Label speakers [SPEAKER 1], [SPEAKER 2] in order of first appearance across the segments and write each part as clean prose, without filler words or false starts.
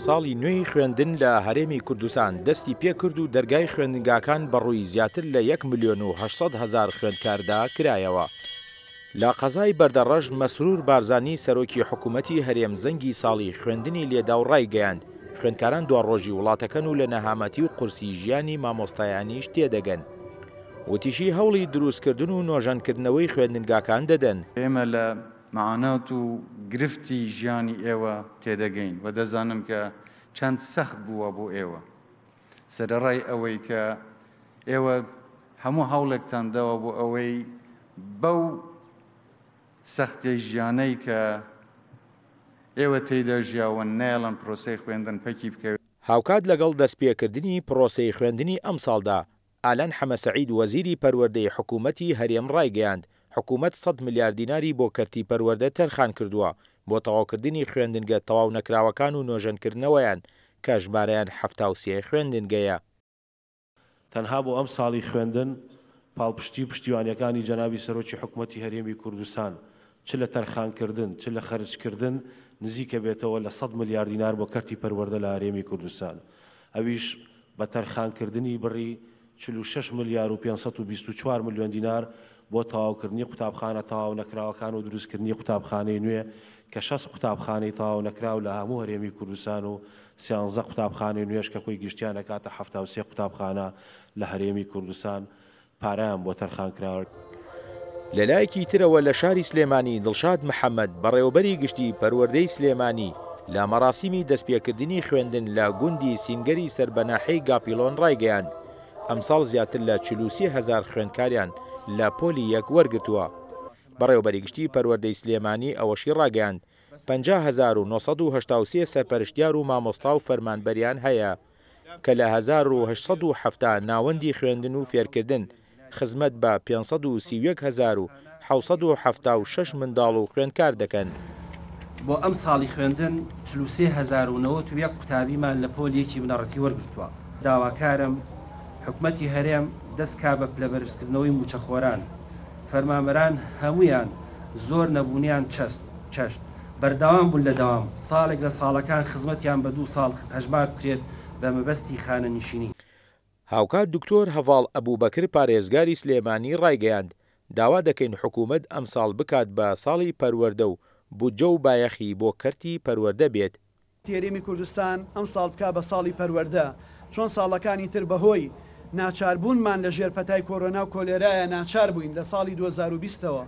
[SPEAKER 1] ساڵی نوێی خوێندن لە هەرێمی کوردستان دەستی پێکرد و دەرگای خوێندنگاکان بەڕووی زیاتر لە 1,800,000 خوێندکاردا کرایەوە. لە قەزای بەردەڕەژ مەسرور بارزانی سەرۆکی حکوومەتی هەرێم زەنگی ساڵی خوێندنی لێدا و ڕایگەیاند. خوێندکاران دوڕۆژی وڵاتەکەن و لە نەهامەتی و قورسی ژیانی مامۆستایانیش تێدەگەن. وتیشی هەوڵی دروستکردن و نۆژەنکردنەوەی خوێندنگاکان دەدەن.
[SPEAKER 2] ئێمە لە معانات و گرفتی ژیانی ئێوە تێدەگەین و دەزانم کە چەند سەخت بووە بۆ ئێوە سەرەڕای ئەوەی کە ئێوە هەموو هەوڵێکتان داوە بۆ ئەوەی بەو سەختی ژیانەی کە ئێوە تێیدا ژیاوە نێڵن پرۆسەی خوێندن پەکی بکەوێت.
[SPEAKER 1] هاوکات لەگەڵ دەستپێکردنی پرۆسەی خوێندنی ئەم ساڵدا ئالان حەمەسەعید وەزیری پەروەردەی حکوومەتی هەرێم ڕایگەیاند حکوومەت 100 میلیارد دیناری بۆ کەرتی پەروەردە تەرخان کردووە بۆ تەواوکردنی خوێندنگە تەواو نەکراوەکان و نۆژەنکردنەوەیان کە ژمارەیان 73 خوێندنگەیە.
[SPEAKER 3] تەنها بۆ ئەم ساڵی خوێندن پاڵپشتی و پشتیوانیەکانی جەنابی سەرۆکی حکوومەتی هەرێمی کوردستان چ لە تەرخانکردن چ لە خەرجکردن نزیکە بێتەوە لە 100 میلیارد دینار بۆ کەرتی پەروەردە لە هەرێمی کوردستان. ئەویش بە تەرخانکردنی بڕی 46 میلیارد و 524 میلیۆن دینار بۆ تەواوکردنی قوتابخانە تەواو نەکراوەکان و دروستکردنی قوتابخانەی نوێ کە 6 قوتابخانەی تەواو نەکراو لە هەموو هەرێمی کوردستان و 13 قوتابخانەی نوێش کە کۆی گشتیان دەکاتە 73 قوتابخانە لە هەرێمی کوردستان پارەیان بۆ تەرخانکراوە.
[SPEAKER 1] لەلایەکی ترەوە لە شاری سلێمانی دڵشاد محەممەد بەڕێوەبەری گشتی پەروەردەی سلێمانی لە مەراسیمی دەستپێکردنی خوێندن لە گوندی سینگەری سەربەناحەی گاپیلۆن ڕایگەیاند ئەمساڵ زیاتر لە 43,000 خوێندکاریان لە پۆلی یەک وەرگرتووە. بەڕێوەبەری گشتی پەروەردەی سلێمانی ئەوەشی ڕاگەیاند 50,983 سەرپەرشتیار و مامۆستا و فەرمانبەریان هەیە کە لە 1870 ناوەندی خوێندن و فێرکردن خزمەت بە 531,776 منداڵ و خوێندکار دەکەن.
[SPEAKER 4] بۆ ئەم ساڵی خوێندن 43,091 قوتابیمان لە پۆلیەکی بنەڕەتی وەرگرتووە. داواکارم حکوومەتی هەرێم دەستکا بە پلەبەرزکردنەوەی موچەخۆران فەرمانبەران هەمویان زۆر نەبوونیان چەشت بەردەوام بوون لە دەوام ساڵێک لە ساڵەکان خزمەتیان بە 2 ساڵ هەژمار بکرێت بە مەبەستی خانەنشینی.
[SPEAKER 1] هاوکات دکتۆر هەڤاڵ ئەبوبەکر پارێزگاری سلێمانی ڕایگەیاند داوا دەکەین حکوومەت ئەمساڵ بکات بە ساڵی پەروەردە و بودجە و بایەخی بۆ کەرتی پەروەردە بێت.
[SPEAKER 5] هەرێمی کوردستان ئەم ساڵ بکا بە ساڵی پەروەردە چۆن ساڵەکانی تر بەهۆی ناچاربوونمان لە ژێرپەتای کۆرۆنا و کۆلێرایە ناچار بووین لە ساڵی 2020ەوە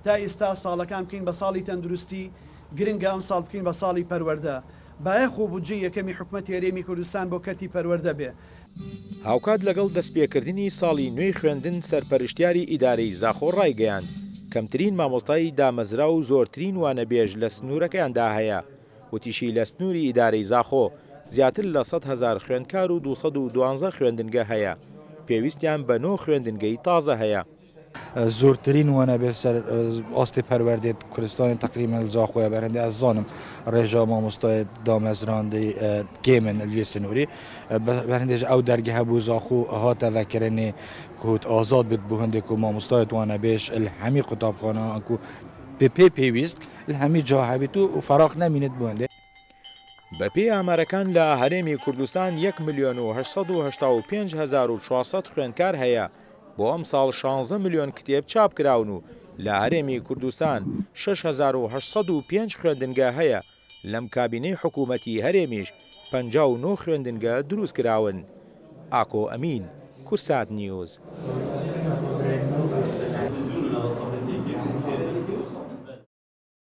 [SPEAKER 5] تا ئێستا ساڵەکان بکەین بە ساڵی تەندروستی گرنگە ئەم ساڵ بکەین بە ساڵی پەروەردە بایەخ و بودجە یەکەمی حکوومەتی هەرێمی کوردستان بۆ کەرتی پەروەردە بێ.
[SPEAKER 1] هاوکات لەگەڵ دەستپێکردنی ساڵی نوێی خوێندن سەرپەرشتیاری ئیدارەی زاخۆ ڕایگەیاند کەمترین مامۆستایی دامەزرا و زۆرترین وانەبێژ لە سنوورەکەیاندا هەیە. وتیشی لە سنووری ئیدارەی زاخۆ زیاتر لە 100,000 خوێندکار و 212 خوێندنگە هەیە. پێویستیان بە 9 خوێندنگەی تازە هەیە.
[SPEAKER 6] زۆرترین وانەبێ سەر ئاستی پەروەردەی کوردستانی تقریبا زاخۆیە بەرهەندی ئەز زانم ڕێژا مامۆستای دامەزراندەی گێمن ئەلوێ سنووری بەرهەندێژ ئەو دەرگە هەبوو زاخۆ هاتە ڤەکرێنێ کوت ئازاد بێت بۆ هەندێک و مامۆستای وانەبێش هەمی قوتابخانە ئەکو پێ پێویست هەمی جا هەبێت و فەراغ نەمینێت بۆ هەندێک.
[SPEAKER 1] بەپێی ئامارەکان لە هەرێمی کوردستان 1,855,400 خوێندکار هەیە. بۆ ئەم ساڵ 16 میلیۆن کتێب چاپ کراون و لە هەرێمی کوردستان 6,805 خوێندنگە هەیە. لەم کابینەی حکوومەتی هەرێمیش 59 خوێندنگە دروست کراون. ئاکۆ ئەمین، کورسات نیوز.